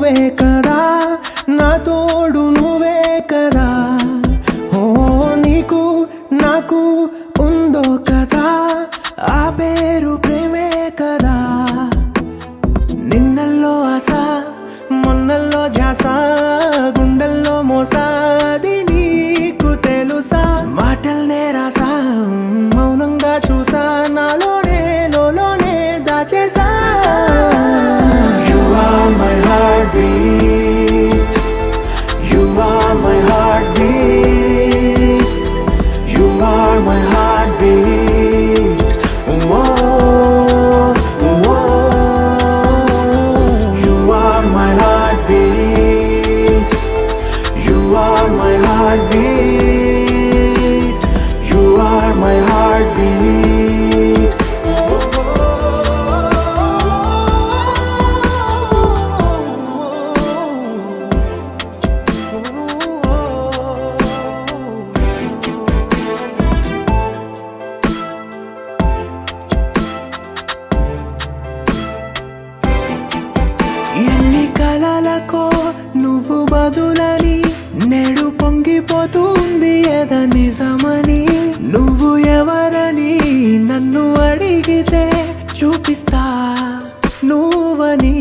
నువ్వే కదా, నా తోడు నువ్వే కదా. ఓ నీకు నాకు ఉందో కదా, ఆ పేరు ప్రేమే కదా. నిన్నల్లో ఆశ, మొన్నల్లో ధ్యాస, గుండెల్లో మోసాది నీకు తెలుసా. మాటల్నే రాసా, మౌనంగా చూసా, నాలోనే లోనే దాచేసా. You are my heartbeat, you are my heartbeat, you are my heartbeat. Whoa, whoa. You are my heartbeat, you are my heartbeat, you are my heartbeat. ఎన్ని కలలకో నువ్వు బదులని, నేడు పొంగిపోతుంది ఎద నిజమని. నువ్వు ఎవరని నన్ను అడిగితే చూపిస్తా నువ్వని.